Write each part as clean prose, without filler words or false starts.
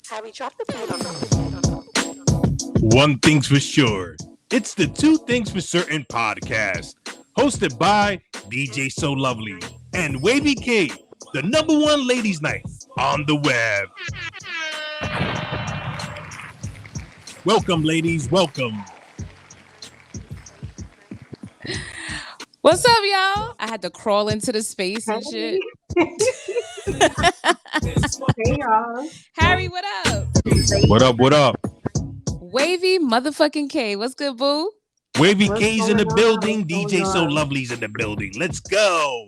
Harry, drop the beat on the. One thing's for sure. It's the Two Things for Certain podcast, hosted by DJ SoLovely and Wavey K, the #1 ladies' night on the web. Welcome, ladies. Welcome. What's up, y'all? I had to crawl into the space and shit. Hey, y'all. Harry, what up? What up? What up? Wavy motherfucking K. What's good, boo? Wavy What's K's in the going on? building. What's DJ going on? SoLovely's in the building. Let's go.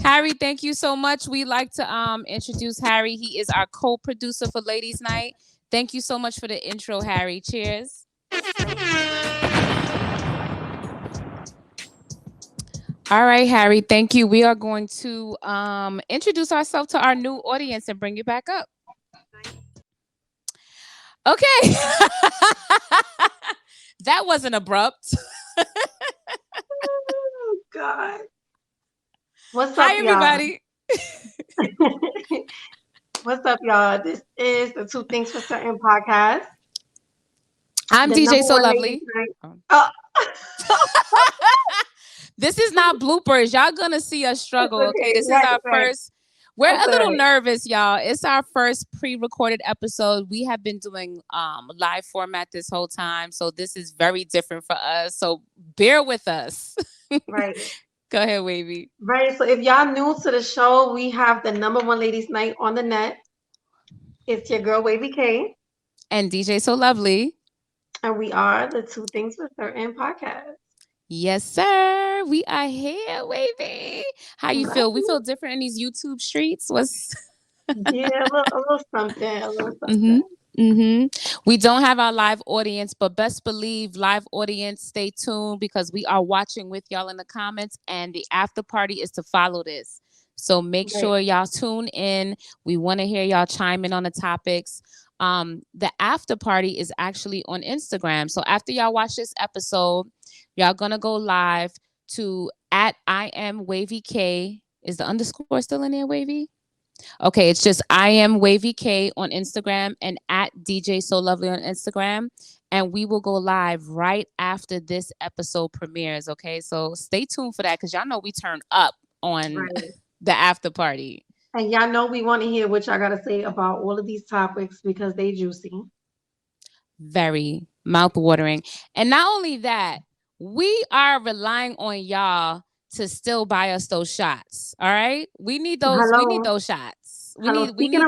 Harry, thank you so much. We like to introduce Harry. He is our co-producer for Ladies Night. Thank you so much for the intro, Harry. Cheers. All right, Harry, thank you. We are going to introduce ourselves to our new audience and bring you back up. Okay. That wasn't abrupt. Oh, God. What's Hi, up, everybody. y'all? What's up, y'all? This is the Two Things for Certain podcast. I'm The DJ number one SoLovely. ladies night- Oh. Oh. This is not bloopers. Y'all gonna see us struggle, okay? This is Right, our right. first. We're That's a little right. nervous, y'all. It's our first pre-recorded episode. We have been doing live format this whole time, so this is very different for us. So bear with us. Right. Go ahead, Wavy. Right. So if y'all new to the show, we have the #1 ladies night on the net. It's your girl, Wavey K. And DJ SoLovely. And we are the Two Things for Certain podcast. Yes, sir. We are here, Wavy. How you feel? We feel different in these YouTube streets. What's Yeah, a little something. A little something. We don't have our live audience, but best believe live audience, stay tuned because we are watching with y'all in the comments and the after party is to follow this. So make Right. sure y'all tune in. We want to hear y'all chime in on the topics. The after party is actually on Instagram. So after y'all watch this episode, y'all gonna go live to @IamWavyK. Is the underscore still in there, Wavy? Okay, it's just I am Wavy K on Instagram and @DJ SoLovely on Instagram. And we will go live right after this episode premieres. Okay, so stay tuned for that because y'all know we turn up on Right. the after party. And y'all know we want to hear what y'all got to say about all of these topics because they juicy. Very mouth-watering. And not only that, we are relying on y'all to still buy us those shots. All right? We need those. We Hello. need those shots. Hello. We need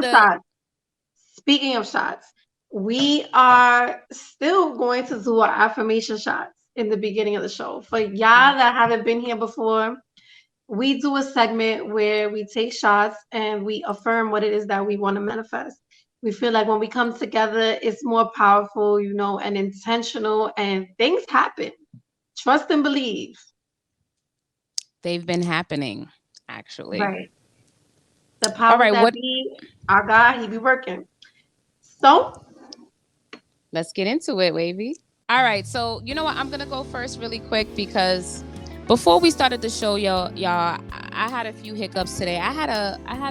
Speaking of shots, we are still going to do our affirmation shots in the beginning of the show. For y'all that haven't been here before, we do a segment where we take shots and we affirm what it is that we want to manifest. We feel like when we come together, it's more powerful, and intentional, and things happen. Trust and believe. They've been happening, actually. Right. The power All right, that be our God, he be working. So let's get into it, Wavy. All right, so you know what? I'm gonna go first really quick because before we started the show, y'all, I had a few hiccups today. I had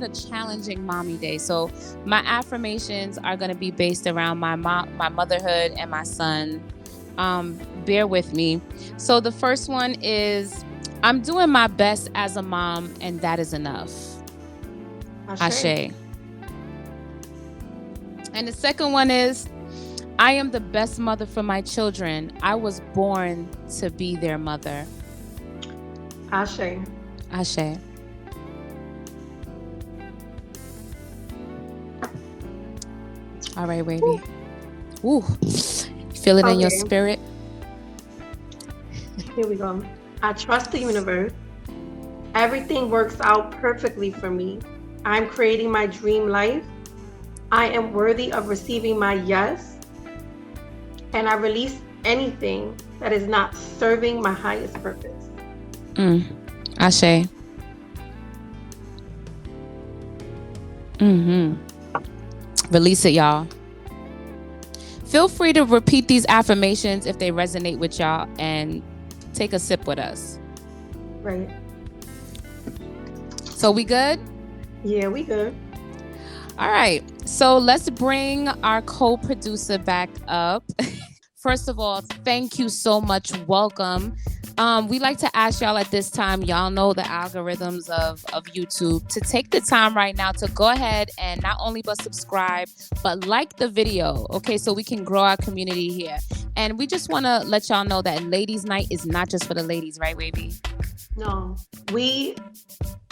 a challenging mommy day. So my affirmations are gonna be based around my motherhood and my son. Bear with me. So the first one is I'm doing my best as a mom, and that is enough. Ashe. And the second one is I am the best mother for my children. I was born to be their mother. Ashe. Ashe. All right, Wavy. Ooh. Feel it in your Okay. spirit? Here we go. I trust the universe. Everything works out perfectly for me. I'm creating my dream life. I am worthy of receiving my yes. And I release anything that is not serving my highest purpose. Ashe. Release it, y'all. Feel free to repeat these affirmations if they resonate with y'all and take a sip with us. Right. So we good? Yeah, we good. All right. So let's bring our co-producer back up. First of all, thank you so much. Welcome. We like to ask y'all at this time, y'all know the algorithms of YouTube, to take the time right now to go ahead and not only but subscribe, but like the video, okay, so we can grow our community here. And we just want to let y'all know that Ladies Night is not just for the ladies, right, Wavey? No, we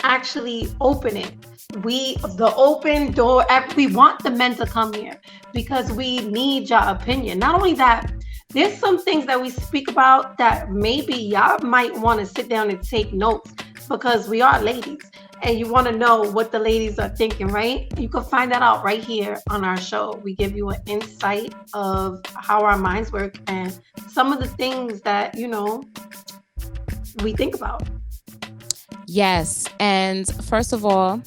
actually open it. The open door. We want the men to come here because we need your opinion. Not only that, there's some things that we speak about that maybe y'all might want to sit down and take notes because we are ladies and you want to know what the ladies are thinking, right? You can find that out right here on our show. We give you an insight of how our minds work and some of the things that, we think about. Yes. And first of all,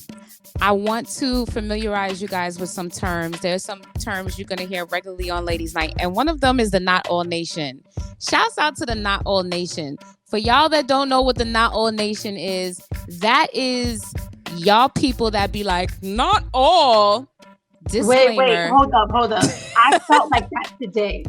I want to familiarize you guys with some terms. There's some terms you're going to hear regularly on Ladies Night. And one of them is the Not All Nation. Shouts out to the Not All Nation. For y'all that don't know what the Not All Nation is, that is y'all people that be like, not all. Disclaimer. Wait, hold up. I felt like that today.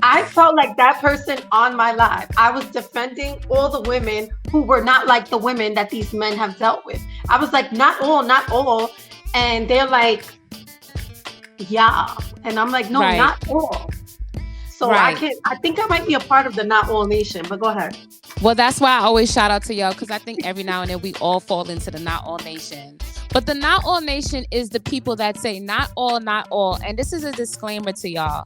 I felt like that person on my live. I was defending all the women who were not like the women that these men have dealt with. I was like, not all. And they're like, yeah. And I'm like, no, right. Not all. So right. I think I might be a part of the Not All Nation, but go ahead. Well, that's why I always shout out to y'all, because I think every now and then we all fall into the Not All Nation. But the Not All Nation is the people that say not all. And this is a disclaimer to y'all.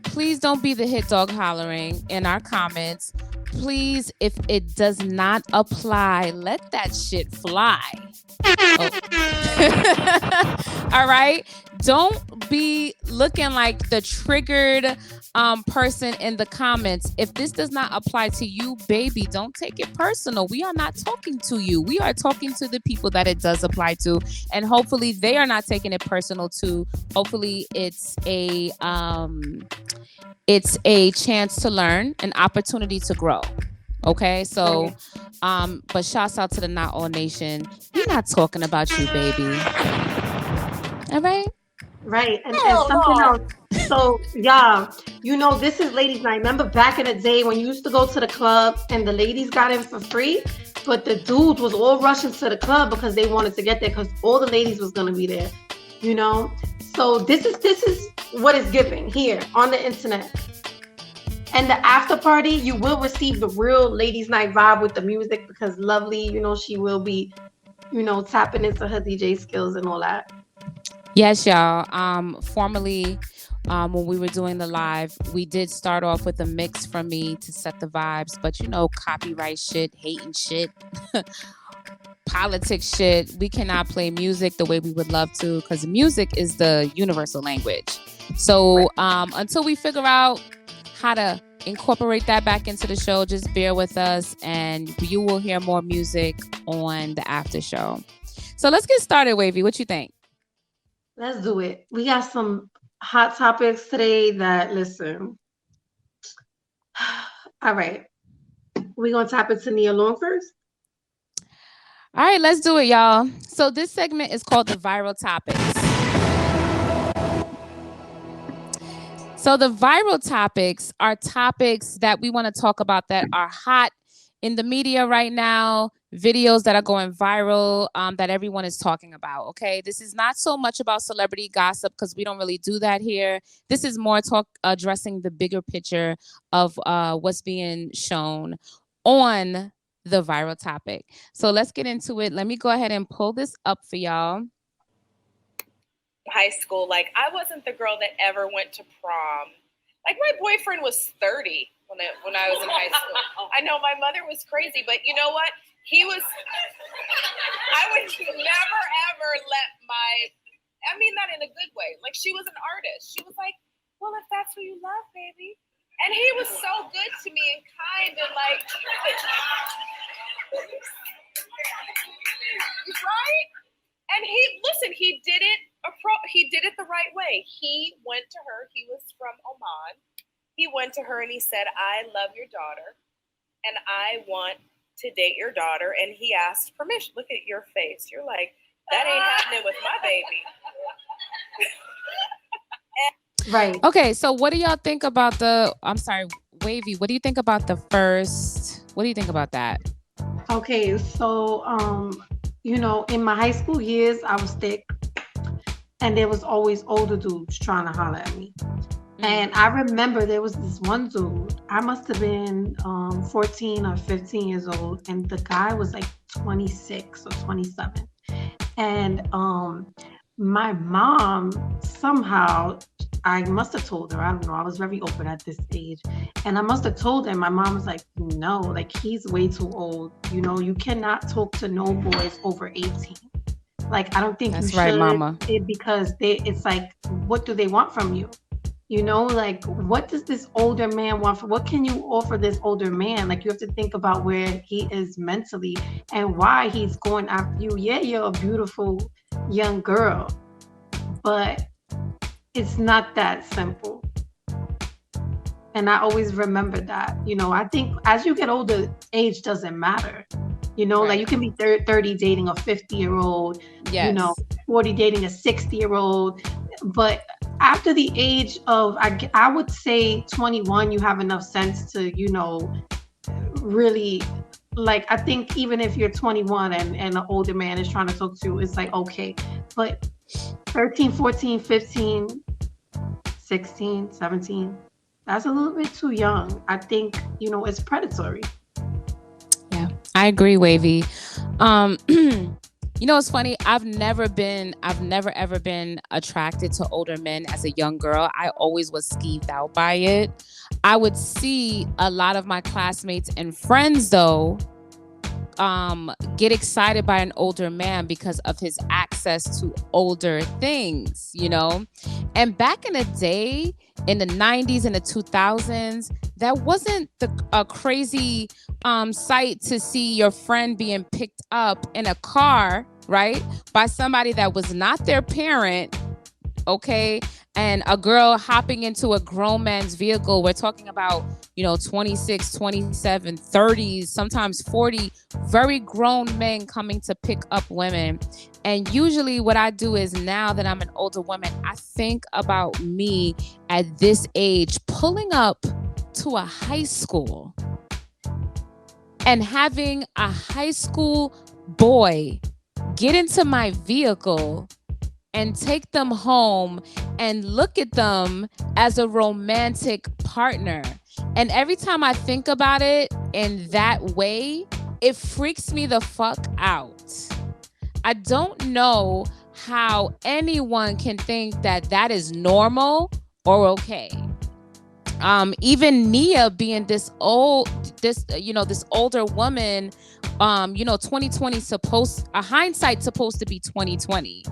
Please don't be the hit dog hollering in our comments. Please, if it does not apply, let that shit fly. Oh. All right. Don't be looking like the triggered person in the comments. If this does not apply to you, baby, don't take it personal. We are not talking to you. We are talking to the people that it does apply to, and hopefully they are not taking it personal too. Hopefully it's a chance to learn, an opportunity to grow. Okay, so but shouts out to the Not All Nation. We're not talking about you, baby. All right. Right. And something else. So, yeah, this is Ladies Night. Remember back in the day when you used to go to the club and the ladies got in for free, but the dudes was all rushing to the club because they wanted to get there because all the ladies was going to be there, So this is what it's giving here on the internet. And the after party, you will receive the real Ladies Night vibe with the music because Lovely, she will be, tapping into her DJ skills and all that. Yes, y'all. Formerly, when we were doing the live, we did start off with a mix from me to set the vibes. But, copyright shit, hating shit, politics shit. We cannot play music the way we would love to because music is the universal language. So until we figure out how to incorporate that back into the show, just bear with us and you will hear more music on the after show. So let's get started, Wavey. What you think? Let's do it. We got some hot topics today that, listen. All right. We're going to tap into Nia Long first. All right, let's do it, y'all. So this segment is called the viral topics. So the viral topics are topics that we want to talk about that are hot in the media right now, videos that are going viral that everyone is talking about, okay? This is not so much about celebrity gossip because we don't really do that here. This is more addressing the bigger picture of what's being shown on the viral topic. So let's get into it. Let me go ahead and pull this up for y'all. High school, I wasn't the girl that ever went to prom. My boyfriend was 30 when I was in high school. I know my mother was crazy, but you know what? I would never ever I mean that in a good way. She was an artist. She was like, well, if that's what you love, baby. And he was so good to me and kind and right? And he did it. He did it the right way. He went to her. He was from Oman. He went to her and he said, I love your daughter and I want to date your daughter. And he asked permission. Look at your face. You're like, that ain't happening with my baby. Right. Okay, so what do y'all think about I'm sorry, Wavy, what do you think about the first? What do you think about that? Okay, so in my high school years, I was thick, and there was always older dudes trying to holler at me. And I remember there was this one dude. I must have been 14 or 15 years old, and the guy was like 26 or 27. And my mom somehow, I must have told her, I don't know, I was very open at this age. And I must have told her, my mom was like, no, like he's way too old. You cannot talk to no boys over 18. Like, I don't think That's you right, should, mama. because it's like, what do they want from you? Like, what does this older man want? What can you offer this older man? Like, you have to think about where he is mentally and why he's going after you. Yeah, you're a beautiful young girl, but it's not that simple. And I always remember that. I think as you get older, age doesn't matter. Like you can be 30 dating a 50-year-old, Yes. 40 dating a 60-year-old. But after the age of, I would say 21, you have enough sense to, really, like, I think even if you're 21 and an older man is trying to talk to you, it's like, okay. But 13, 14, 15, 16, 17, that's a little bit too young. I think, it's predatory. Yeah, I agree, Wavy. It's funny. I've never ever been attracted to older men as a young girl. I always was skeeved out by it. I would see a lot of my classmates and friends, though, get excited by an older man because of his access to older things, And back in the day, in the 90s and the 2000s, that wasn't a crazy sight to see your friend being picked up in a car, right, by somebody that was not their parent, okay, and a girl hopping into a grown man's vehicle. We're talking about, 26, 27, 30s, sometimes 40, very grown men coming to pick up women. And usually what I do is, now that I'm an older woman, I think about me at this age pulling up to a high school and having a high school boy get into my vehicle and take them home and look at them as a romantic partner. And every time I think about it in that way, it freaks me the fuck out. I don't know how anyone can think that that is normal or okay. Even Nia being this older woman, 2020 hindsight supposed to be 2020.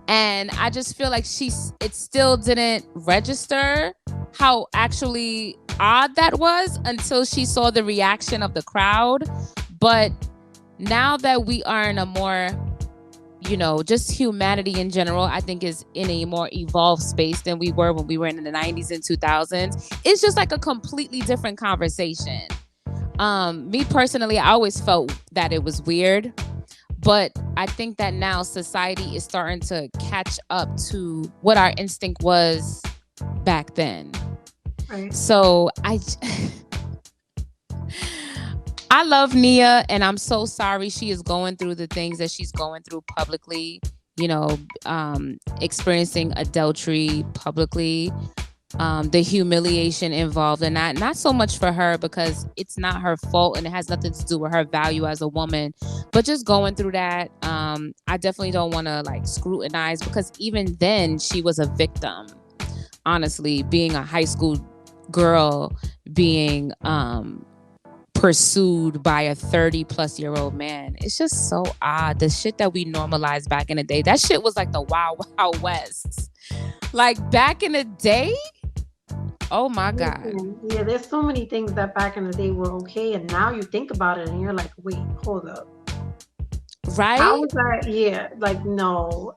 And I just feel like it still didn't register how actually odd that was until she saw the reaction of the crowd. But now that we are in a more, just humanity in general, I think is in a more evolved space than we were when we were in the 90s and 2000s. It's just like a completely different conversation. Me personally, I always felt that it was weird, but I think that now society is starting to catch up to what our instinct was back then. Right. So I love Nia, and I'm so sorry she is going through the things that she's going through publicly, experiencing adultery publicly, the humiliation involved in that. Not so much for her because it's not her fault and it has nothing to do with her value as a woman, but just going through that. I definitely don't want to scrutinize, because even then she was a victim. Honestly, being a high school girl, being pursued by a 30-plus-year-old man. It's just so odd. The shit that we normalized back in the day, that shit was like the Wild Wild West. Like back in the day, oh my God. Yeah, there's so many things that back in the day were okay, and now you think about it and you're like, wait, hold up. Right? How was that? Yeah, like, no,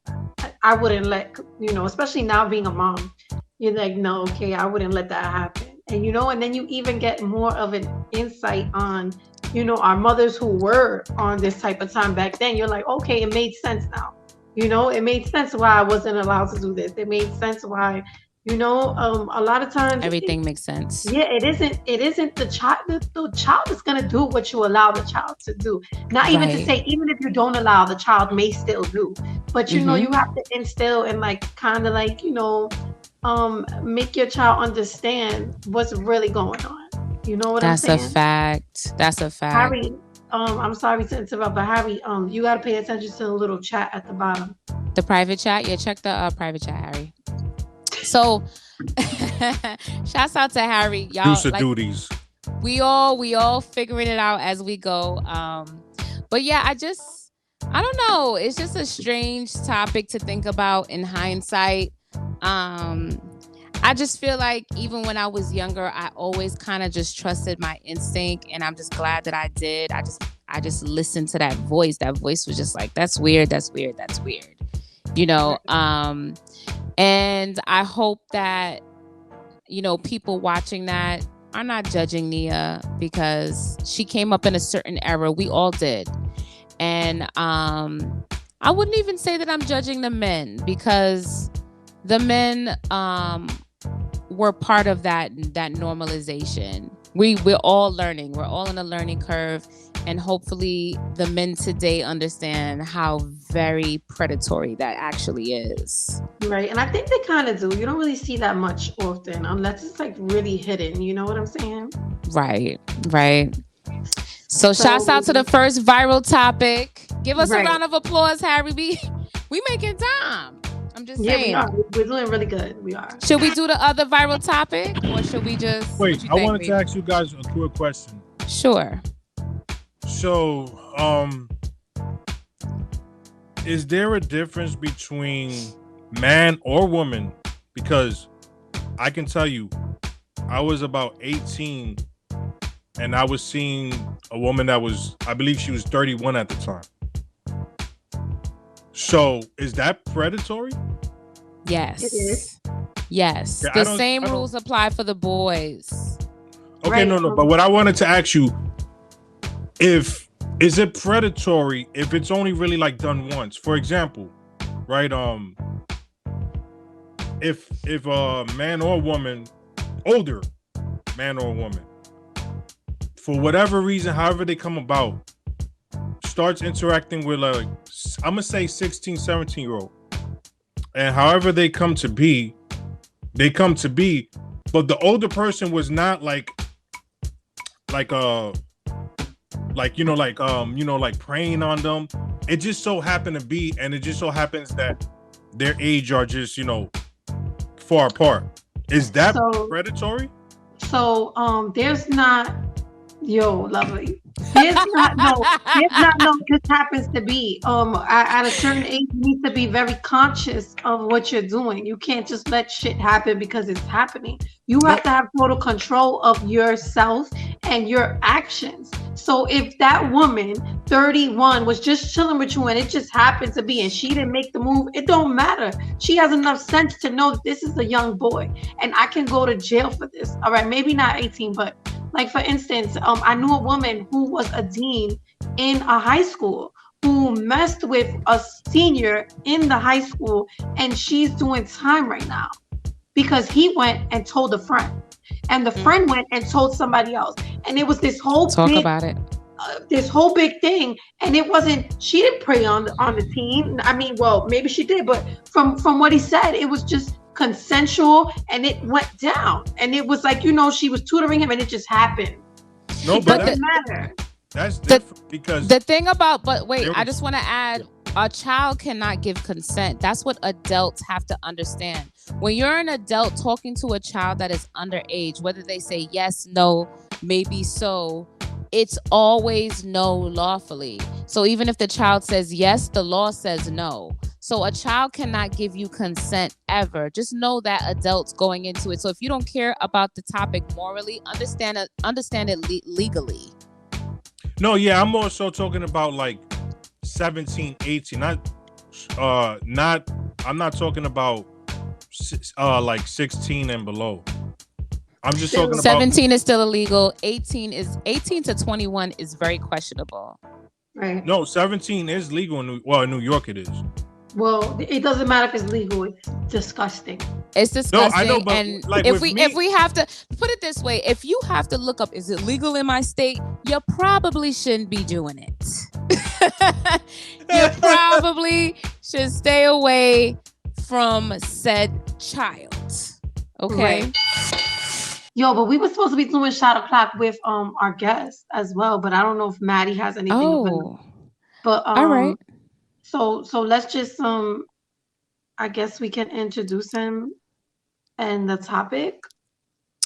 I wouldn't let, especially now being a mom, you're like, no, okay, I wouldn't let that happen. And, and then you even get more of an insight on, our mothers who were on this type of time back then. You're like, okay, it made sense now. It made sense why I wasn't allowed to do this. It made sense why, You know, a lot of times Everything makes sense. yeah, it isn't the child. The child is gonna do what you allow the child to do. Not even to Right. say, even if you don't allow, the child may still do. But you know, Mhm. you have to instill and like kind of like, make your child understand what's really going on. You know what I'm That's a saying? fact. That's a fact. Harry, I'm sorry to interrupt, but Harry, you gotta pay attention to the little chat at the bottom. The private chat. Yeah, check the private chat, Harry. So, shouts out to Harry, y'all. Producer Like, duties. we all figuring it out as we go. But yeah, I don't know. It's just a strange topic to think about in hindsight. I just feel like even when I was younger, I always kind of just trusted my instinct, and I'm just glad that I did. I just listened to that voice. That voice was just like, that's weird, that's weird, that's weird. You know, and I hope that, people watching that are not judging Nia, because she came up in a certain era. We all did. And I wouldn't even say that I'm judging the men, because the men were part of that normalization. We're all learning. We're all in a learning curve. And hopefully the men today understand how very predatory that actually is. Right. And I think they kind of do. You don't really see that much often unless it's like really hidden. You know what I'm saying? Right. So shouts out to the first viral topic. Give us a round of applause, Harry. We making time. I'm just saying. Yeah, we are. We're doing really good. We are. Should we do the other viral topic, or should we just wait? I wanted to ask you guys a quick question. Sure. So, is there a difference between man or woman? Because I can tell you, I was about 18 and I was seeing a woman that was, I believe she was 31 at the time. So is that predatory? Yes. It is. Yes. Yeah, the same rules apply for the boys. Okay, Right. no. But what I wanted to ask you, is it predatory if it's only really like done once? For example, right? If a man or woman, older man or woman, for whatever reason, however they come about, starts interacting with like, I'm gonna say 16, 17-year-old, and however they come to be, but the older person was not like preying on them. It just so happened to be, and it just so happens that their age are just, far apart. Is that predatory? So there's not lovely. There's not no just happens to be. At a certain age you need to be very conscious of what you're doing. You can't just let shit happen because it's happening. You have to have total control of yourself and your actions. So if that woman 31 was just chilling with you and it just happened to be and she didn't make the move, it don't matter. She has enough sense to know that this is a young boy and I can go to jail for this. All right, maybe not 18, but like for instance, I knew a woman who was a dean in a high school who messed with a senior in the high school, and she's doing time right now because he went and told a friend, and the friend went and told somebody else, and it was this whole this whole big thing, and it wasn't. She didn't prey on the teen. I mean, well, maybe she did, but from what he said, it was just consensual, and it went down, and it was like she was tutoring him, and it just happened. No, but it doesn't matter. That's different because the thing about, but wait, I just want to add, a child cannot give consent. That's what adults have to understand. When you're an adult talking to a child that is underage, whether they say yes, no, maybe so, it's always no lawfully. So even if the child says yes, the law says no. So a child cannot give you consent ever. Just know that adults going into it. So if you don't care about the topic morally, understand it legally. No, yeah, I'm more so talking about like 17, 18. I'm not talking about like 16 and below. I'm just talking about 17 is still illegal. 18 to 21 is very questionable. Right. No, 17 is legal in New York. It is. Well, it doesn't matter if it's legal. It's disgusting. It's No, I disgusting. know, but And like if with if me, we have to put it this way, if you have to look up, is it legal in my state? You probably shouldn't be doing it. You probably should stay away from said child. Okay. Right. Yo, but we were supposed to be doing shot o'clock with our guest as well, but I don't know if Maddie has anything available. Oh, But all right. so let's just I guess we can introduce him and the topic.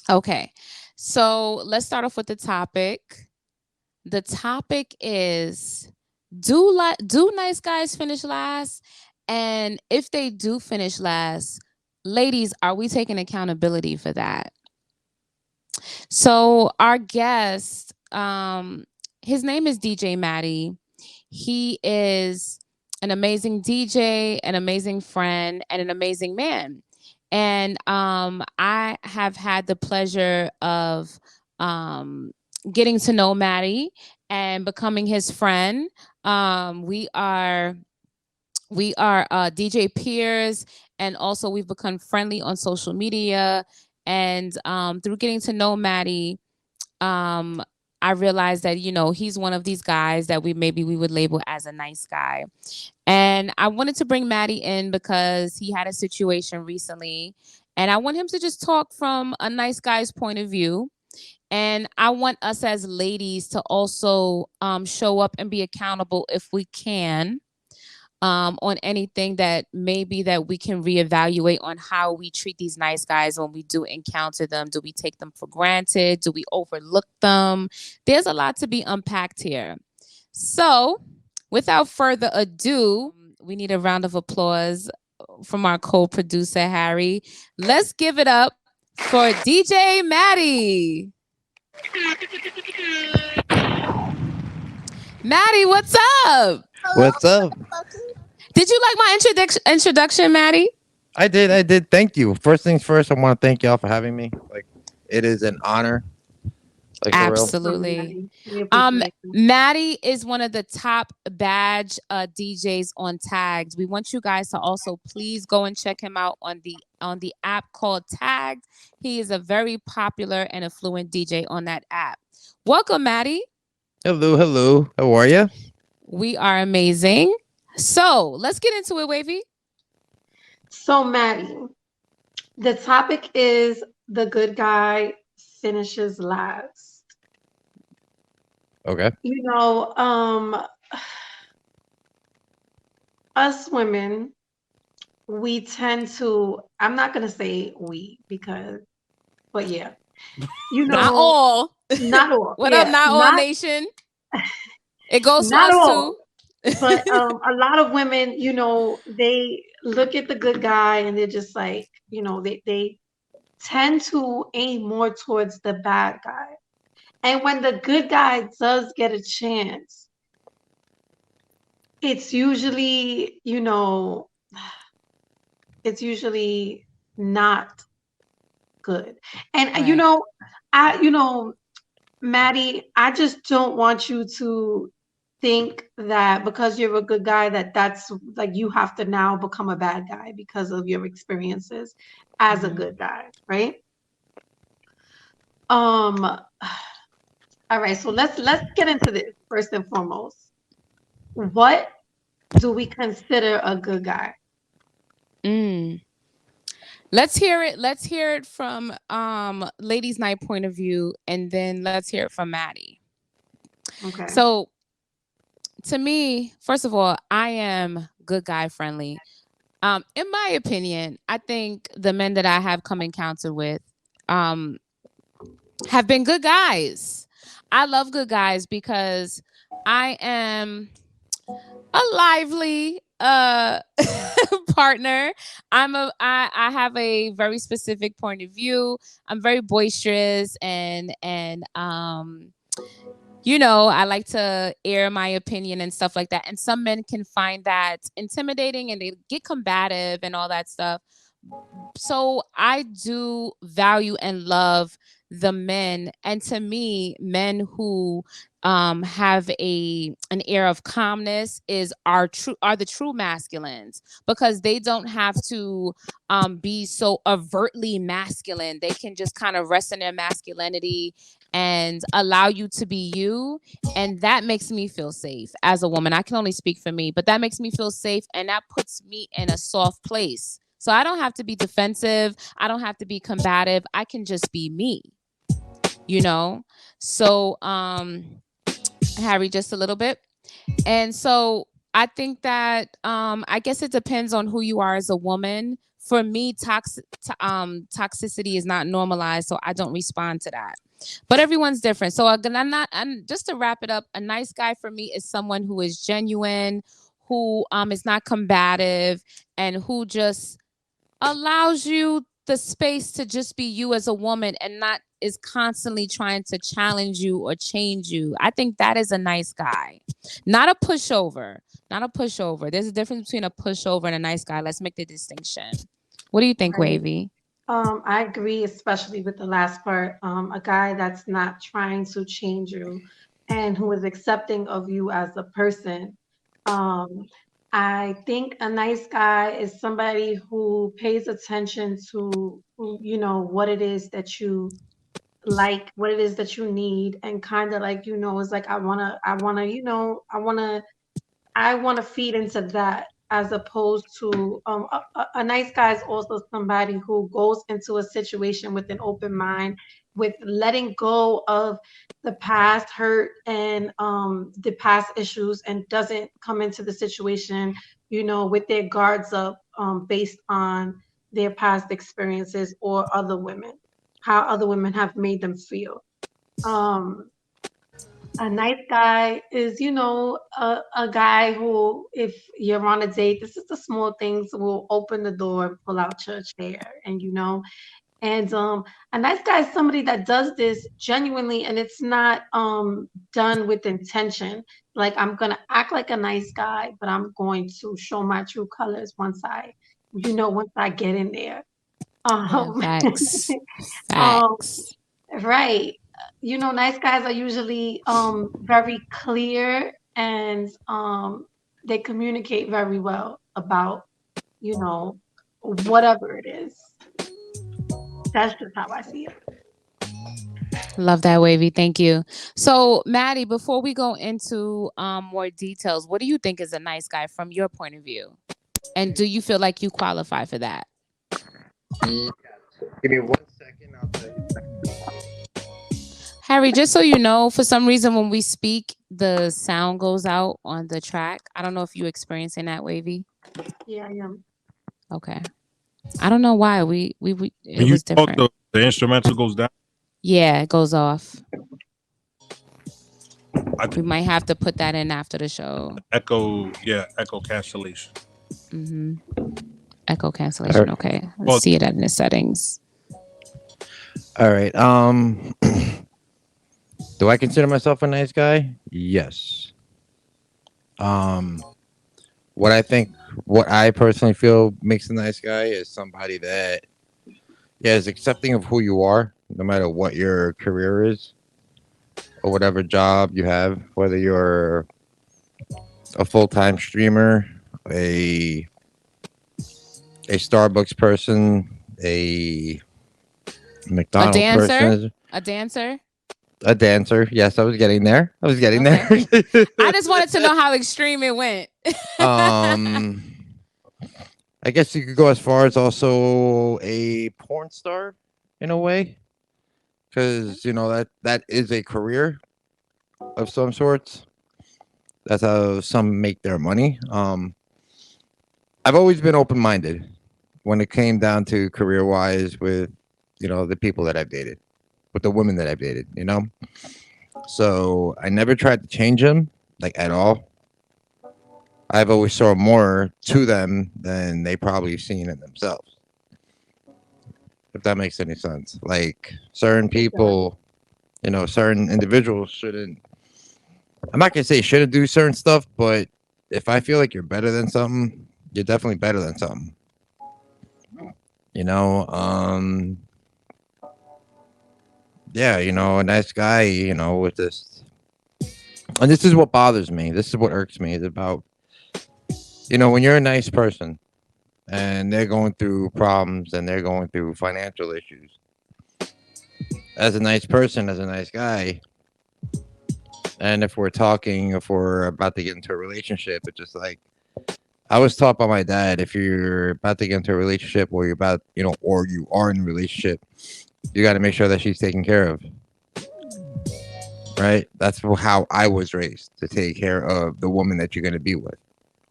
Okay. So let's start off with the topic. The topic is, do nice guys finish last? And if they do finish last, ladies, are we taking accountability for that? So our guest, his name is DJ Maddie. He is an amazing DJ, an amazing friend, and an amazing man. And I have had the pleasure of getting to know Maddie and becoming his friend. We are DJ peers, and also we've become friendly on social media. And through getting to know Maddie, I realized that, you know, he's one of these guys that we would label as a nice guy. And I wanted to bring Maddie in because he had a situation recently, and I want him to just talk from a nice guy's point of view. And I want us as ladies to also show up and be accountable if we can, on anything that maybe that we can reevaluate on how we treat these nice guys when we do encounter them. Do we take them for granted? Do we overlook them? There's a lot to be unpacked here. So without further ado, we need a round of applause from our co-producer, Harry. Let's give it up for DJ Maddie. Maddie, what's up? What's up? Did you like my introduction, Maddie? I did. Thank you. First things first, I want to thank y'all for having me. Like, it is an honor. Like, for real. Absolutely. We appreciate you. Maddie is one of the top badge DJs on Tagged. We want you guys to also please go and check him out on the app called Tagged. He is a very popular and affluent DJ on that app. Welcome, Maddie. Hello. How are you? We are amazing. So let's get into it, Wavey. So Maddie, the topic is the good guy finishes last. Okay. You know, us women, we tend to, I'm not gonna say we because, but yeah, you know, Not all. not all. What yeah, up, not all nation? It goes to not us all. too. But a lot of women, you know, they look at the good guy and they're just like, you know, they tend to aim more towards the bad guy. And when the good guy does get a chance, it's usually, you know, it's usually not good. And Right. you know, Maddie, I just don't want you to think that because you're a good guy that's like you have to now become a bad guy because of your experiences as a good guy, right? All right, so let's get into this first and foremost. What do we consider a good guy? Let's hear it from Ladies Night point of view, and then let's hear it from Maddie. Okay. So to me, first of all, I am good guy friendly. In my opinion, I think the men that I have come encounter with have been good guys. I love good guys because I am a lively partner. I have a very specific point of view. I'm very boisterous and you know, I like to air my opinion and stuff like that. And some men can find that intimidating and they get combative and all that stuff. So I do value and love the men, and to me, men who have an air of calmness are the true masculines, because they don't have to be so overtly masculine. They can just kind of rest in their masculinity and allow you to be you, and that makes me feel safe as a woman. I can only speak for me, but that makes me feel safe, and that puts me in a soft place. So I don't have to be defensive. I don't have to be combative. I can just be me, you know? So, Harry, just a little bit. And so I think that I guess it depends on who you are as a woman. For me, toxicity is not normalized, so I don't respond to that. But everyone's different. So I'm just to wrap it up, a nice guy for me is someone who is genuine, who is not combative, and who just allows you the space to just be you as a woman, and not is constantly trying to challenge you or change you. I think that is a nice guy. Not a pushover. Not a pushover. There's a difference between a pushover and a nice guy. Let's make the distinction. What do you think, Right. Wavy? I agree, especially with the last part. A guy that's not trying to change you and who is accepting of you as a person. I think a nice guy is somebody who pays attention to, what it is that you like, what it is that you need, and kind of like, is like, I want to feed into that, as opposed to a nice guy is also somebody who goes into a situation with an open mind, with letting go of the past hurt and the past issues, and doesn't come into the situation, with their guards up, based on their past experiences or other women, how other women have made them feel. A nice guy is, a guy who, if you're on a date, this is the small things, will open the door, pull out your chair, and a nice guy is somebody that does this genuinely, and it's not done with intention. Like, I'm gonna act like a nice guy, but I'm going to show my true colors once I get in there. Yeah, Um, facts. um, Facts. right. Nice guys are usually very clear, and they communicate very well about, whatever it is. That's just how I see it. Love that, Wavy. Thank you. So, Maddie, before we go into more details, what do you think is a nice guy from your point of view? And do you feel like you qualify for that? Give me 1 second. I'll tell you. Harry, just so you know, for some reason when we speak, the sound goes out on the track. I don't know if you're experiencing that, Wavy. Yeah, I am. Okay. I don't know why. It When was different. the instrumental goes down. Yeah, it goes off. We might have to put that in after the show. Echo cancellation. Mm-hmm. Echo cancellation. Okay. Let's see it in the settings. All right. Do I consider myself a nice guy? Yes. What I personally feel makes a nice guy is somebody that is accepting of who you are, no matter what your career is or whatever job you have, whether you're a full-time streamer, a Starbucks person, a McDonald's person, a dancer. Yes, I was getting there. there. I just wanted to know how extreme it went. I guess you could go as far as also a porn star in a way, because that is a career of some sorts. That's how some make their money. I've always been open-minded when it came down to career-wise with the people that I've dated, with the women that I've dated. So I never tried to change them, like, at all. I've always saw more to them than they probably seen in themselves. If that makes any sense. Like, certain people, certain individuals shouldn't. I'm not gonna say shouldn't do certain stuff, but if I feel like you're better than something, you're definitely better than something. yeah, a nice guy, with this. And this is what bothers me. This is what irks me. Is about, when you're a nice person and they're going through problems and they're going through financial issues. As a nice person, as a nice guy, and if we're about to get into a relationship, it's just like I was taught by my dad: if you're about to get into a relationship, or you're about, or you are in a relationship, you got to make sure that she's taken care of. Right? That's how I was raised, to take care of the woman that you're going to be with,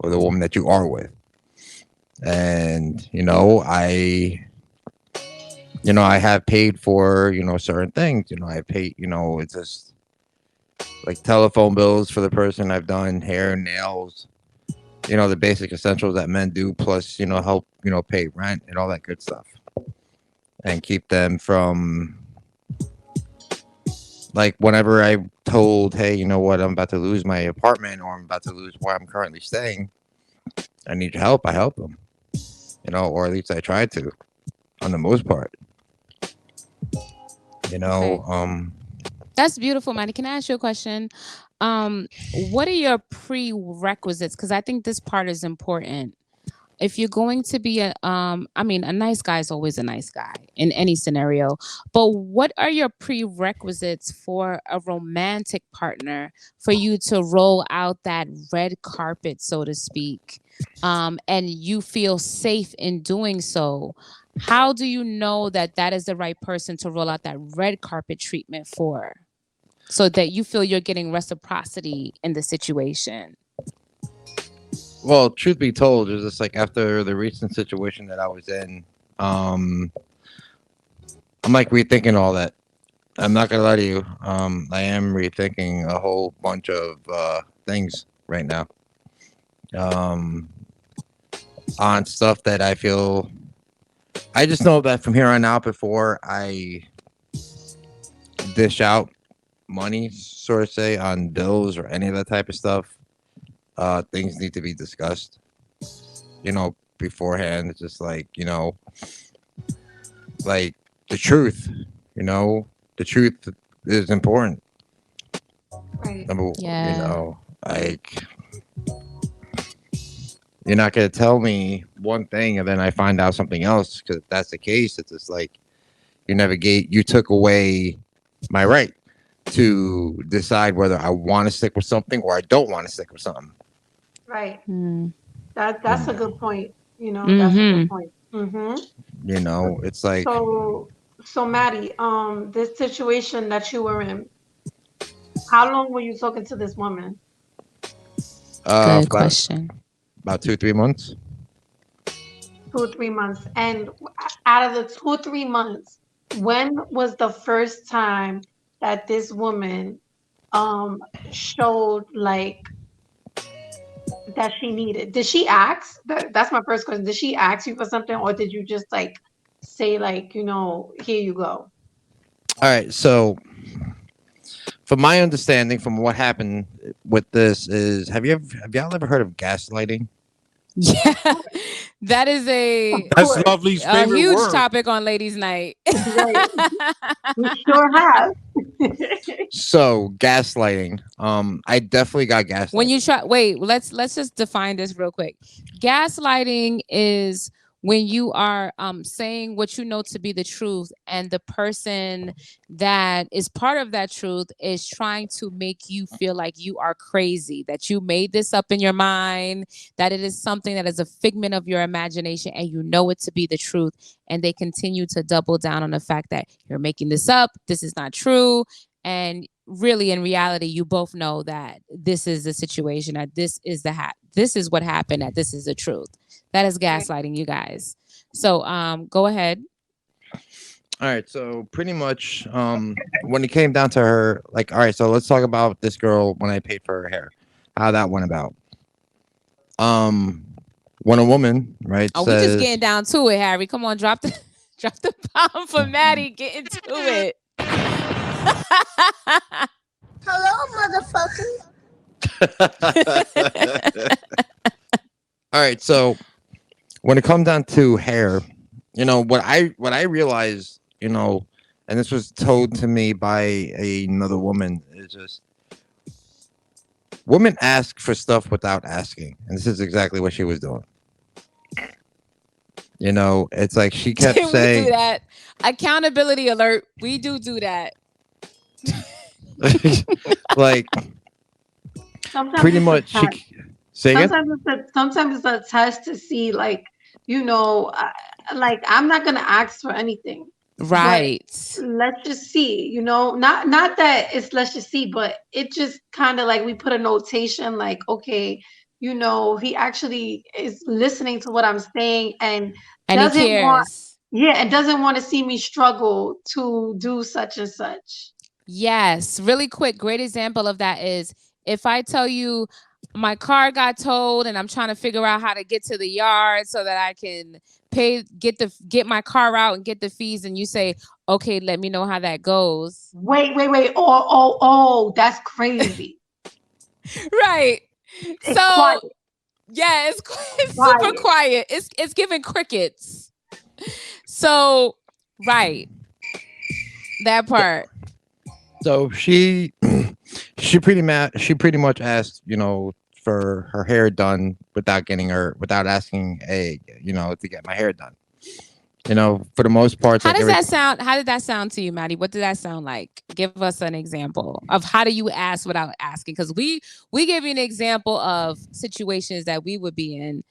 or the woman that you are with. And I have paid for certain things. I paid, it's just like telephone bills for the person. I've done hair, nails, the basic essentials that men do, plus help pay rent and all that good stuff, and keep them from, like, whenever I told, hey, you know what, I'm about to lose my apartment, or I'm about to lose where I'm currently staying, I need your help, I help them, or at least I try to, on the most part. Okay. That's beautiful, Maddie. Can I ask you a question? What are your prerequisites? Because I think this part is important. If you're going to be a nice guy is always a nice guy in any scenario. But what are your prerequisites for a romantic partner for you to roll out that red carpet, so to speak, and you feel safe in doing so? How do you know that that is the right person to roll out that red carpet treatment for, so that you feel you're getting reciprocity in the situation? Well, truth be told, it's just like after the recent situation that I was in, I'm like rethinking all that. I'm not gonna lie to you. I am rethinking a whole bunch of things right now. Um, on stuff that I feel. I just know that from here on out, before I dish out money, sort of say, on bills or any of that type of stuff, things need to be discussed. Beforehand. It's just like, like the truth. The truth is important. Right. Yeah. Like, you're not gonna tell me one thing and then I find out something else. Because if that's the case, it's just like you took away my right to decide whether I want to stick with something or I don't want to stick with something. Right. Mm. That's a good point. That's a good Mm-hmm. point. It's like So Maddie, this situation that you were in, how long were you talking to this woman? Good about question. 2-3 months. 2 or 3 months. And out of the 2 or 3 months, when was the first time that this woman showed like that she needed? Did she ask? That's my first question. Did she ask you for something, or did you just like say like, here you go? All right, so from my understanding, from what happened with this, is have y'all ever heard of gaslighting? Yeah, that is Of That's course. Lovely's a favorite huge word. topic on Ladies' Night. Right. We sure have. So gaslighting, I definitely got When you gaslighted. try, wait, let's just define this real quick. Gaslighting is when you are saying what you know to be the truth, and the person that is part of that truth is trying to make you feel like you are crazy, that you made this up in your mind, that it is something that is a figment of your imagination, and you know it to be the truth, and they continue to double down on the fact that you're making this up, this is not true, and really in reality you both know that this is the situation, that this is this is what happened, that this is the truth. That is Right. gaslighting, you guys. So go ahead. All right, so pretty much, when it came down to her, like, all right, so let's talk about this girl when I paid for her hair, how that went about. Um, when a woman, right, Oh, we just says, getting down to it, Harry. Come on, drop the drop the bomb for Maddie. Get into it. Hello, all right, so when it comes down to hair, what I realized, and this was told to me by another woman. It's just women ask for stuff without asking, and this is exactly what she was doing. You know, it's like she kept We do saying, that. Accountability alert. We do that. like, Sometimes pretty it's a much, she test. say again. Sometimes it's a test to see, like, like I'm not gonna ask for anything, but Right. let's just see. Not that it's let's just see, but it just kind of like we put a notation, like, okay, he actually is listening to what I'm saying and And he doesn't want, cares. yeah, and doesn't want to see me struggle to do such and such. Yes. Really quick, great example of that is if I tell you my car got towed and I'm trying to figure out how to get to the yard so that I can get my car out and get the fees, and you say, okay, let me know how that goes. Wait. Oh, that's crazy. Right. It's So quiet. yeah, it's super quiet. It's giving crickets. So right. That part. So she pretty much asked, for her hair done without asking to get my hair done. For the most part. How does that sound? How did that sound to you, Maddie? What did that sound like? Give us an example of how do you ask without asking? Because we give you an example of situations that we would be in.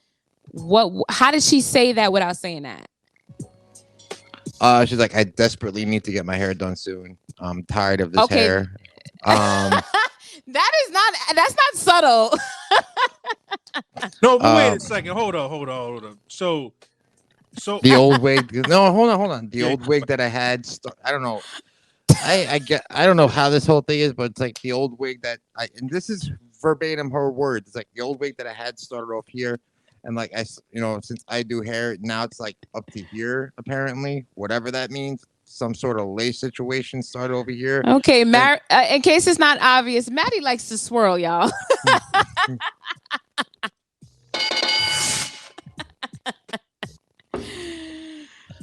How did she say that without saying that? She's like, I desperately need to get my hair done soon. I'm tired of this hair. That's not subtle. No, but wait a second. Hold on. So the old wig. No, hold on. The old wig that I had. I don't know. I don't know how this whole thing is, but it's like the old wig and this is verbatim her words. It's like the old wig that I had started off here, and like since I do hair now, it's like up to here apparently, whatever that means. Some sort of lace situation started over here. Okay, in case it's not obvious, Maddie likes to swirl, y'all.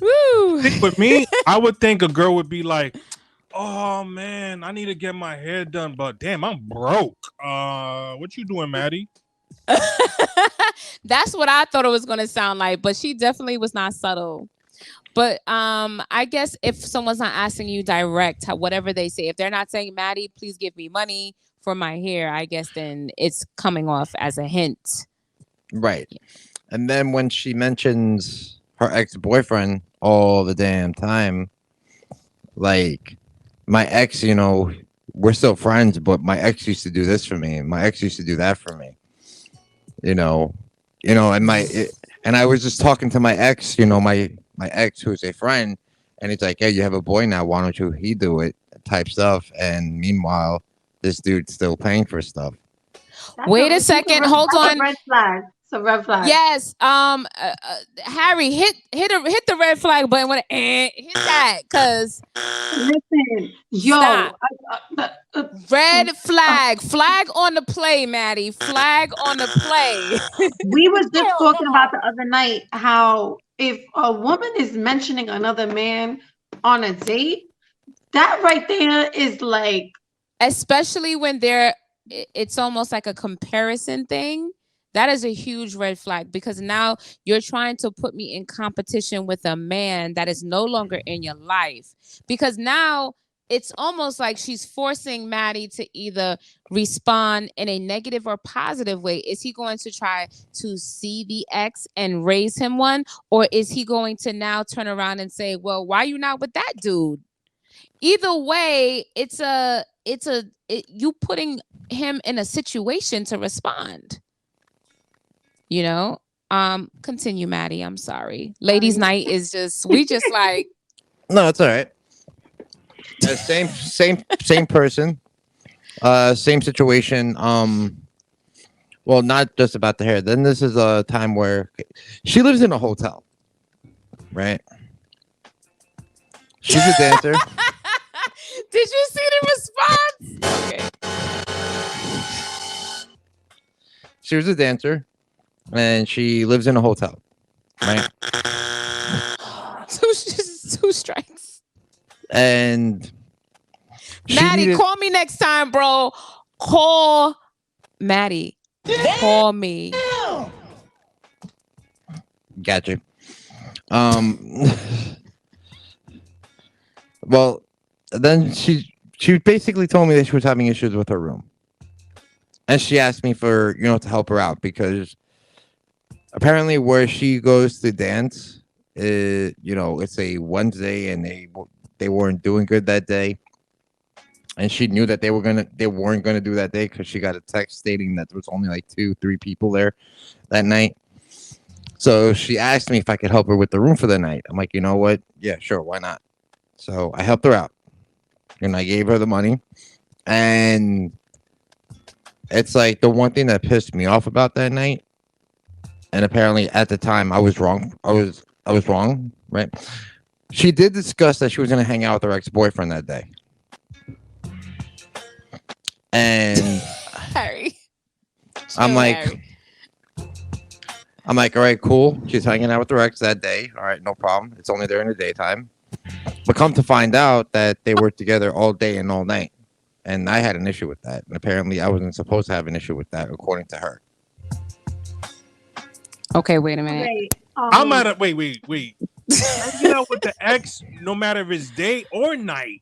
Woo. With me, I would think a girl would be like, "Oh man, I need to get my hair done, but damn, I'm broke. What you doing, Maddie?" That's what I thought it was gonna sound like, but she definitely was not subtle. But I guess if someone's not asking you direct, whatever they say, if they're not saying, Maddie, please give me money for my hair, I guess then it's coming off as a hint. Right. And then when she mentions her ex-boyfriend all the damn time, like my ex, we're still friends, but my ex used to do this for me. My ex used to do that for me. And I was just talking to my ex, my ex who's a friend, and he's like, "Hey, you have a boy now. Why don't he do it?" Type stuff. And meanwhile, this dude's still paying for stuff. Wait a second. Hold on. Red flag. It's a red flag. Yes. Harry, hit the red flag button when hit that, cause listen, yo, red flag on the play, Maddie. Flag on the play. We were just talking about the other night how if a woman is mentioning another man on a date, that right there is like, especially when it's almost like a comparison thing. That is a huge red flag, because now you're trying to put me in competition with a man that is no longer in your life. Because now it's almost like she's forcing Maddie to either respond in a negative or positive way. Is he going to try to see the ex and raise him one? Or is he going to now turn around and say, well, why are you not with that dude? Either way, it's you putting him in a situation to respond. Continue, Maddie. I'm sorry. Ladies' night is we just like. No, it's all right. Same person, same situation. Well, not just about the hair. Then this is a time where she lives in a hotel, right? She's a dancer. Did you see the response? Okay. She was a dancer, and she lives in a hotel, right? Two strikes. And Maddie, call me next time, bro. Call Maddie. Call me. Gotcha. Well, then she basically told me that she was having issues with her room, and she asked me for to help her out because apparently where she goes to dance, it's a Wednesday and they weren't doing good that day, and she knew that they weren't gonna do that day because she got a text stating that there was only like 2-3 people there that night. So she asked me if I could help her with the room for the night. I'm like, you know what? Yeah, sure, why not? So I helped her out, and I gave her the money. And it's like the one thing that pissed me off about that night. And apparently at the time I was wrong. I was wrong, right? She did discuss that she was going to hang out with her ex-boyfriend that day. And Harry. I'm like, all right, cool. She's hanging out with her ex that day. All right, no problem. It's only during the daytime. But come to find out that they were together all day and all night. And I had an issue with that. And apparently I wasn't supposed to have an issue with that, according to her. Okay, wait a minute. I'm at a wait. Hanging out with the ex, no matter if it's day or night.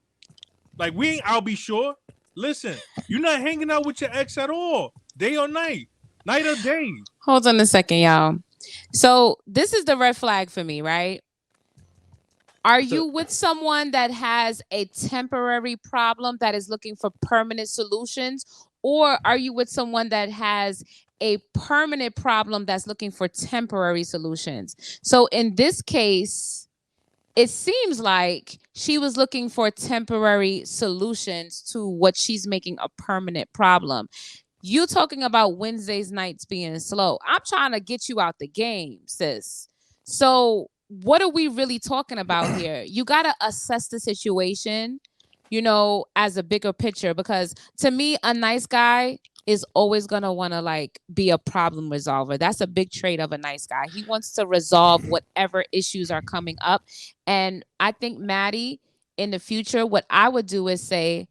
Like I'll be sure. Listen, you're not hanging out with your ex at all, day or night or day. Hold on a second, y'all. So this is the red flag for me, right? Are you with someone that has a temporary problem that is looking for permanent solutions? Or are you with someone that has a permanent problem that's looking for temporary solutions? So in this case, it seems like she was looking for temporary solutions to what she's making a permanent problem. You talking about Wednesdays nights being slow. I'm trying to get you out the game, sis. So what are we really talking about here? You got to assess the situation, as a bigger picture, because to me, a nice guy is always going to want to like be a problem resolver. That's a big trait of a nice guy. He wants to resolve whatever issues are coming up. And I think Maddie, in the future, what I would do is say,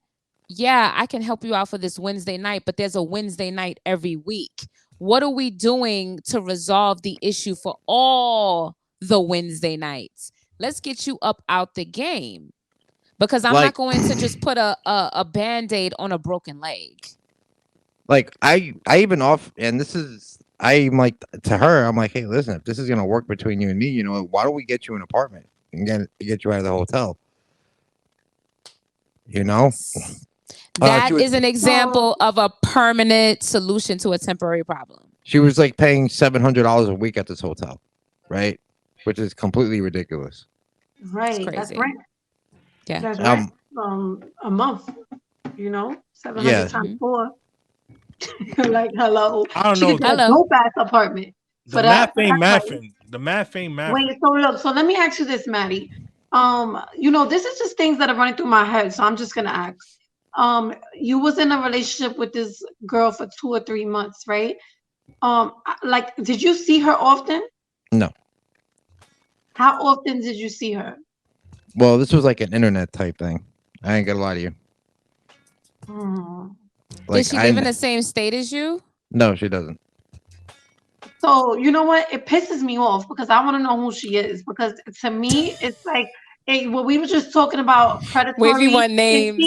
yeah, I can help you out for this Wednesday night, but there's a Wednesday night every week. What are we doing to resolve the issue for all the Wednesday nights? Let's get you up out the game, because I'm not going to just put a Band-Aid on a broken leg. Like I even and this is, I'm like, to her, I'm like, hey, listen, if this is gonna work between you and me, why don't we get you an apartment and get you out of the hotel? That is an example of a permanent solution to a temporary problem. She was like paying $700 a week at this hotel, right? Which is completely ridiculous. Right, that's rent. Yeah, that's rent. A month. 700 times 4. Like, hello. I don't know. Hello. No bath apartment. The math ain't mathing. The math ain't mathing. Wait, so look. So let me ask you this, Maddie. This is just things that are running through my head. So I'm just gonna ask. You was in a relationship with this girl for 2 or 3 months, right? Like, did you see her often? No. How often did you see her? Well, this was like an internet type thing. I ain't gonna lie to you. Does she live in the same state as you? No, she doesn't. So you know what? It pisses me off because I want to know who she is. Because to me, it's like when we were just talking about predatory. Wavey want names.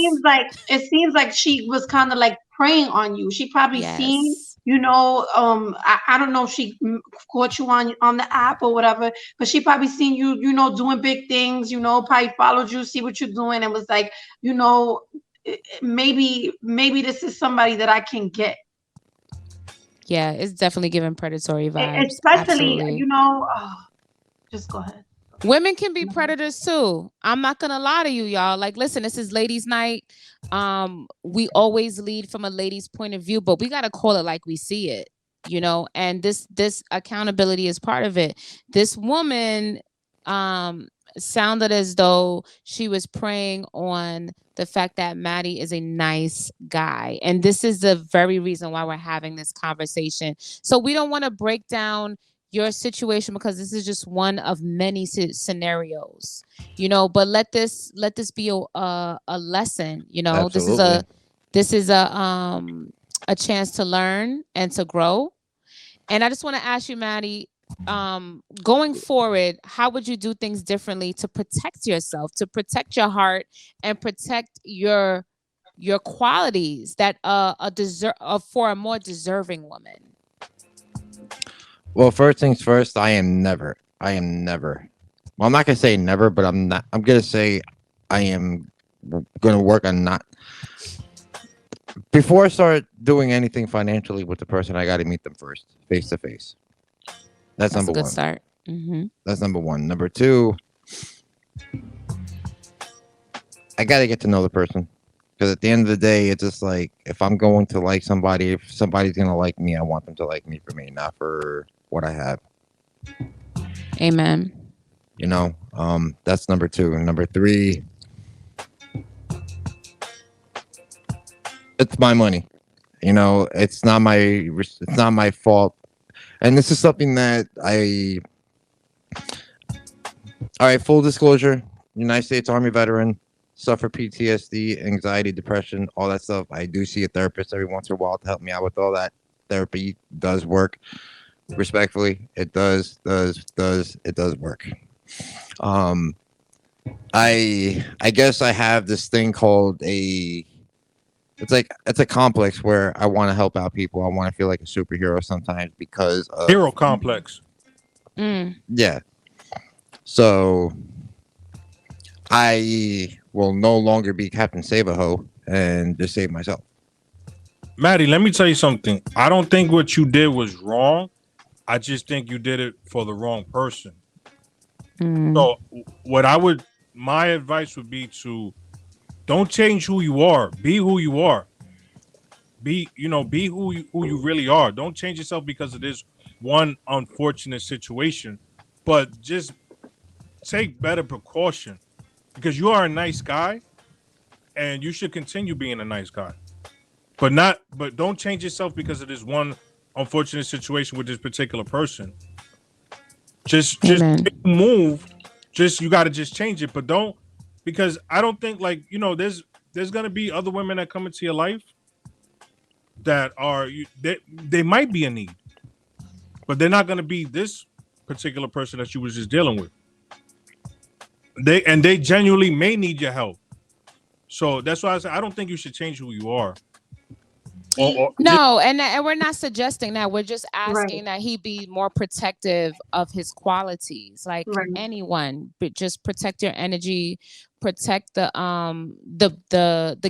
It seems like she was kind of like preying on you. She probably seen, I don't know if she caught you on the app or whatever, but she probably seen you, doing big things. Probably followed you, see what you're doing, and was like, maybe this is somebody that I can get. Yeah, it's definitely giving predatory vibes. Especially, just go ahead. Women can be predators too. I'm not gonna lie to you, y'all. Like, listen, this is ladies' night. We always lead from a lady's point of view, but we gotta call it like we see it, and this accountability is part of it. This woman sounded as though she was preying on the fact that Maddie is a nice guy. And this is the very reason why we're having this conversation. So we don't want to break down your situation, because this is just one of many scenarios, you know, but let this be a lesson, you know. Absolutely. This is a chance to learn and to grow. And I just want to ask you, Maddie, going forward, how would you do things differently to protect yourself, to protect your heart, and protect your qualities that for a more deserving woman? Well, first things first, I am never. Well, I'm not gonna say never, but I'm gonna say I am gonna work on not. Before I start doing anything financially with the person, I got to meet them first, face to face. That's number a good one. start. Mm-hmm. That's number one. Number two, I got to get to know the person. Because at the end of the day, it's just like, if I'm going to like somebody, if somebody's going to like me, I want them to like me for me, not for what I have. Amen. You know, that's number two. And number three, it's my money. You know, it's not my fault. And this is something that all right, full disclosure, United States Army veteran, suffer PTSD, anxiety, depression, all that stuff. I do see a therapist every once in a while to help me out with all that. Therapy does work. Respectfully, it does work. I guess I have this thing called it's a complex where I want to help out people. I want to feel like a superhero sometimes because of Hero complex. Yeah. So I will no longer be Captain Save-A-Ho and just save myself. Maddie, let me tell you something. I don't think what you did was wrong. I just think you did it for the wrong person. So my advice would be to don't change who you are. Be who you are. Be who you really are. Don't change yourself because of this one unfortunate situation, but just take better precaution because you are a nice guy and you should continue being a nice guy. But don't change yourself because of this one unfortunate situation with this particular person. Just take a move. You got to just change it, but don't, because I don't think there's gonna be other women that come into your life that are they might be in need, but they're not gonna be this particular person that you was just dealing with. They genuinely may need your help. So that's why I say I don't think you should change who you are. No, and we're not suggesting that. We're just asking that he be more protective of his qualities, like anyone. But just protect your energy, protect the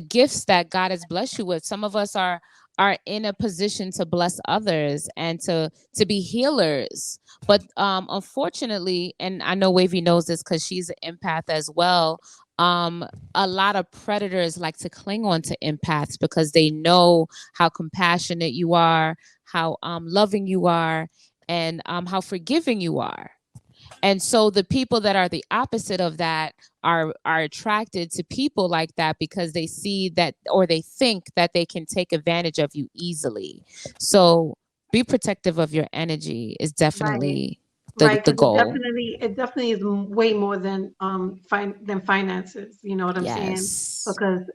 gifts that God has blessed you with. Some of us are in a position to bless others and to be healers, but unfortunately, and I know Wavey knows this because she's an empath as well. A lot of predators like to cling on to empaths because they know how compassionate you are, how loving you are, and how forgiving you are. And so the people that are the opposite of that are attracted to people like that because they see that, or they think that they can take advantage of you easily. So be protective of your energy is definitely the goal. It definitely is way more than finances. You know what I'm saying? Because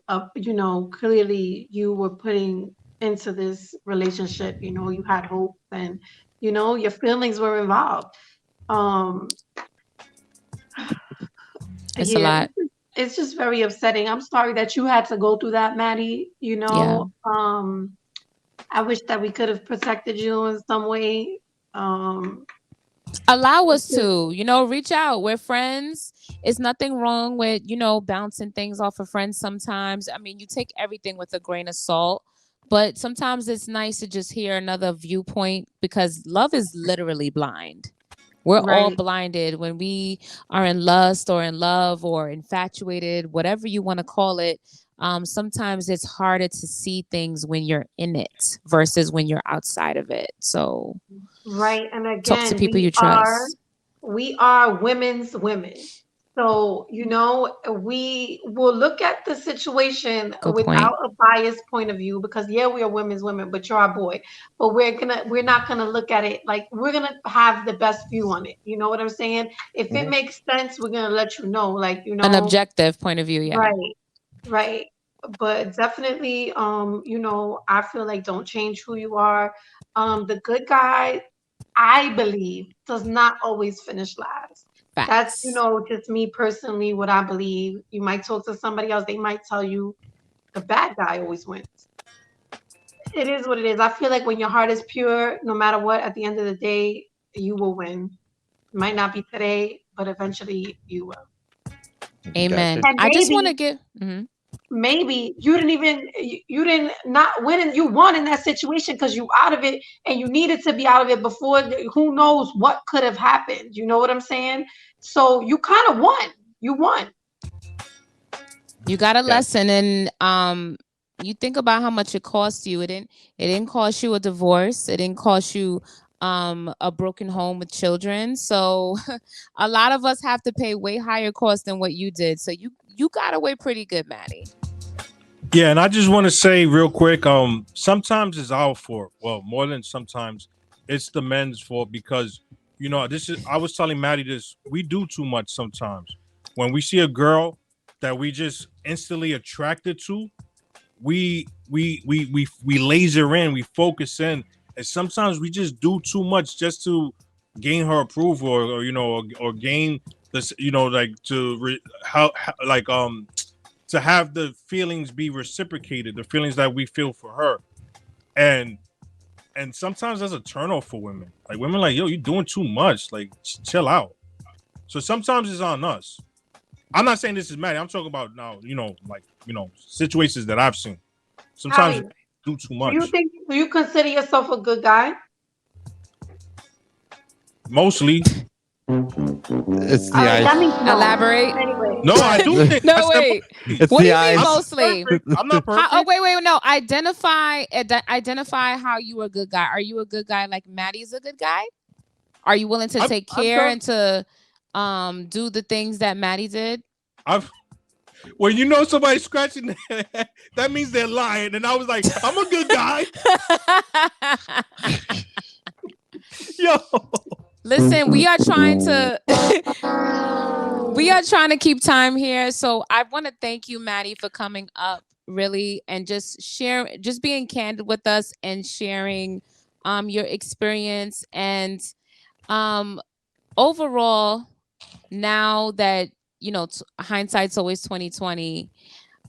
clearly you were putting into this relationship. You know, you had hope, and your feelings were involved. It's a lot. It's just very upsetting. I'm sorry that you had to go through that, Maddie. I wish that we could have protected you in some way. Allow us to, reach out. We're friends. It's nothing wrong with, bouncing things off of friends sometimes. I mean, you take everything with a grain of salt, but sometimes it's nice to just hear another viewpoint because love is literally blind. We're all blinded when we are in lust or in love or infatuated, whatever you want to call it. Sometimes it's harder to see things when you're in it versus when you're outside of it. So, and again, talk to people you trust. We are women's women. So, we will look at the situation Good without point. a biased point of view because yeah, we are women's women, but you're our boy. But we're not gonna look at it like we're gonna have the best view on it. You know what I'm saying? If it Mhm. makes sense, we're gonna let you know. Like, An objective point of view, yeah. right, right. But definitely, I feel like don't change who you are. The good guy, I believe, does not always finish last. That's, Facts. just me personally, what I believe. You might talk to somebody else, they might tell you the bad guy always wins. It is what it is. I feel like when your heart is pure, no matter what, at the end of the day, you will win. It might not be today, but eventually you will. Amen. Gotcha. And I just want to give. maybe you didn't not win and you won in that situation because you out of it and you needed to be out of it before who knows what could have happened. You know what I'm saying? So you kind of won. You won. You got a Yeah. lesson, and you think about how much it cost you. It didn't cost you a divorce. It didn't cost you a broken home with children. So a lot of us have to pay way higher cost than what you did. So you got away pretty good, Maddie. Yeah, and I just want to say real quick, sometimes it's our fault. Well, more than sometimes, it's the men's fault because this is. I was telling Maddie this. We do too much sometimes. When we see a girl that we just instantly attracted to, we laser in, we focus in, and sometimes we just do too much just to gain her approval, or gain this, like to have the feelings be reciprocated, the feelings that we feel for her, and sometimes that's a turnoff for women. Like women, like yo, you're doing too much. Like chill out. So sometimes it's on us. I'm not saying this is Maddie. I'm talking about now. Situations that I've seen. Sometimes Harry, you do too do you consider yourself a good guy? Mostly. It's All the right, eyes. that means no. Elaborate. Anyway, No, I right. do think I No, said wait. It's What do the you mean eyes. mostly? I'm not perfect. Oh, wait. No, identify how you a good guy. Are you a good guy like Maddie's a good guy? Are you willing to take I've care done. and to do the things that Maddie did? When somebody's scratching their head, that means they're lying. And I was like, I'm a good guy. Yo. Listen, we are trying to keep time here. So I want to thank you, Maddie, for coming up really and just being candid with us and sharing your experience and overall, now that hindsight's always 2020.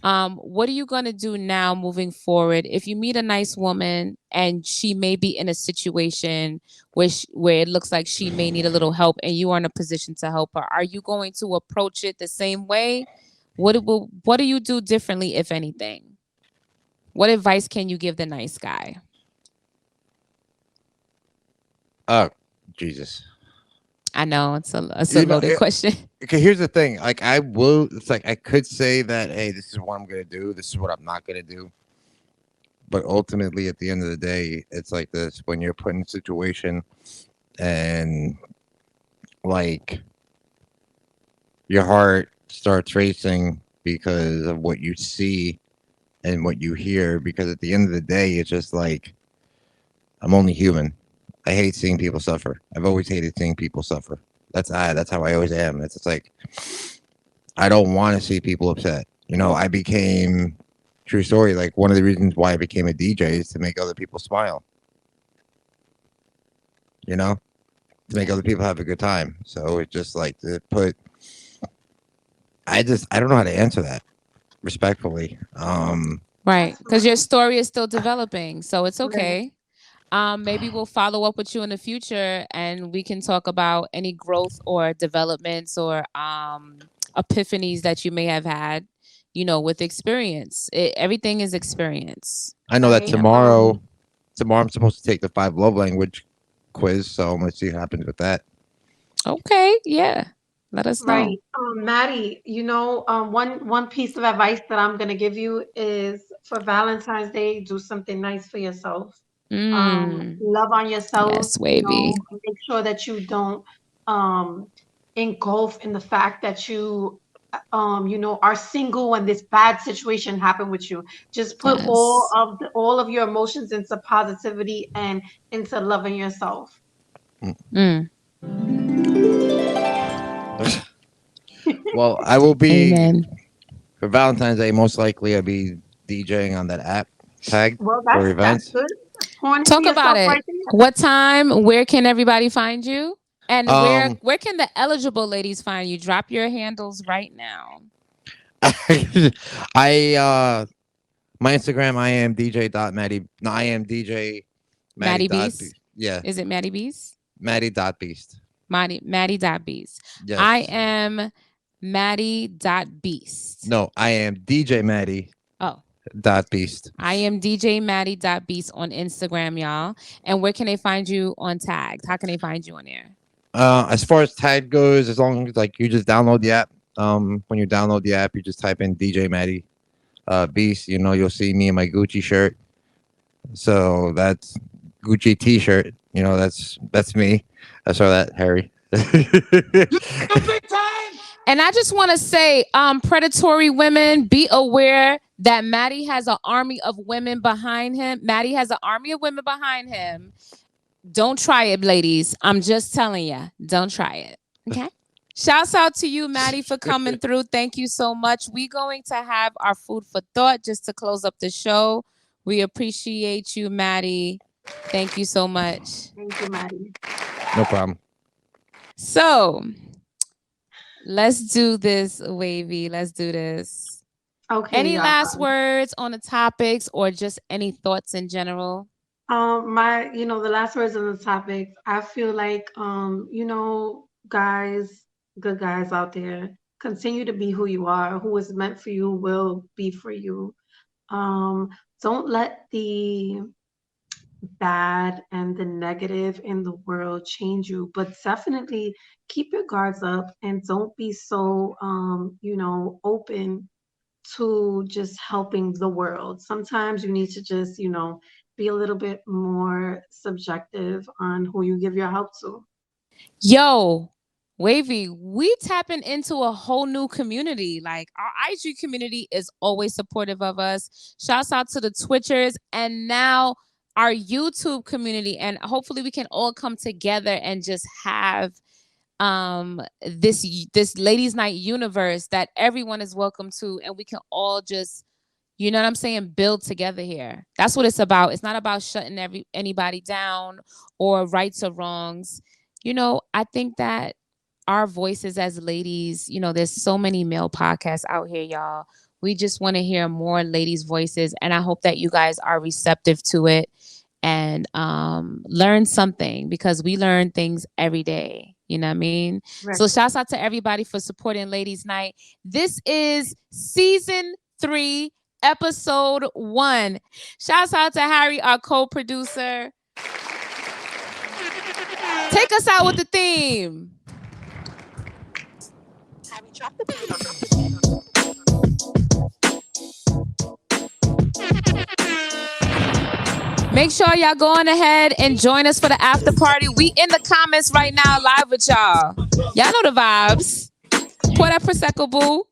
What are you going to do now moving forward if you meet a nice woman and she may be in a situation where it looks like she may need a little help and you are in a position to help her? Are you going to approach it the same way? What do you do differently, if anything? What advice can you give the nice guy? Oh, Jesus. I know it's a loaded question. Okay, here's the thing. Like it's like I could say that, hey, this is what I'm gonna do, this is what I'm not gonna do. But ultimately at the end of the day, it's like this: when you're put in a situation and like your heart starts racing because of what you see and what you hear, because at the end of the day, it's just like I'm only human. I hate seeing people suffer. I've always hated seeing people suffer. That's how I always am. It's just like I don't want to see people upset. I became, true story, like one of the reasons why I became a DJ is to make other people smile. To make other people have a good time. So it's just like to put. I don't know how to answer that respectfully. Right, because your story is still developing, so it's okay. Maybe we'll follow up with you in the future and we can talk about any growth or developments or epiphanies that you may have had, with experience. Everything is experience. I know that tomorrow I'm supposed to take the 5 love language quiz, so I'm gonna see what happens with that. Okay, yeah. Let us know. Right. Maddie, one piece of advice that I'm gonna give you is for Valentine's Day, do something nice for yourself. Love on yourself. Yes, Wavey. Make sure that you don't engulfed in the fact that you are single when this bad situation happened with you. Just put Yes. all of your emotions into positivity and into loving yourself. Mm. Well, I will be Amen. for Valentine's Day. Most likely, I'll be DJing on that app tag Well, for that's events. good. Pouring into Talk about yourself it. right there. What time? Where can everybody find you? And where Um, where can the eligible ladies find you? Drop your handles right now. I my Instagram. I am DJ.Maddie. No, I am DJ Maddie Maddie dot. Beast. Yeah, Is it Maddie Beast? Maddie.Beast. Maddie.beast. I Yes. am Maddie.beast. No, I am DJ Maddie. Oh, Beast. I am DJ Maddie.beast on Instagram, y'all. And where can they find you on Tagged? How can they find you on there? As far as tag goes, as long as like you just download the app. When you download the app, you just type in DJ Maddie Beast. You'll see me in my Gucci shirt. So that's Gucci T-shirt. That's me. I saw that, Harry. And I just want to say, predatory women, be aware that Maddie has an army of women behind him. Maddie has an army of women behind him. Don't try it, ladies. I'm just telling you, don't try it. Okay. Shouts out to you, Maddie, for coming through. Thank you so much. We're going to have our food for thought just to close up the show. We appreciate you, Maddie. Thank you so much. Thank you, Maddie. No problem. So let's do this, Wavey. Let's do this. Okay. Any last words on the topics or just any thoughts in general? The last words on the topic, I feel like, guys, good guys out there, continue to be who you are. Who is meant for you will be for you. Don't let the bad and the negative in the world change you, but definitely keep your guards up and don't be so, open to just helping the world. Sometimes you need to just, be a little bit more subjective on who you give your help to. Yo, Wavy, we tapping into a whole new community. Like our IG community is always supportive of us. Shouts out to the Twitchers and now our YouTube community. And hopefully we can all come together and just have this ladies night universe that everyone is welcome to, and we can all just, you know what I'm saying, build together here. That's what it's about. It's not about shutting anybody down or rights or wrongs. I think that our voices as ladies, there's so many male podcasts out here, y'all. We just want to hear more ladies' voices, and I hope that you guys are receptive to it and learn something, because we learn things every day. You know what I mean? Right. So shouts out to everybody for supporting Ladies Night. This is season 3, episode 1. Shouts out to Harry, our co-producer. Take us out with the theme. Harry, drop the beat. Make sure y'all go on ahead and join us for the after party. We in the comments right now, live with y'all. Y'all know the vibes. Pour that Prosecco, boo.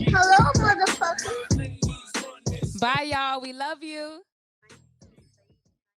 Hello, motherfucker. Bye, y'all. We love you.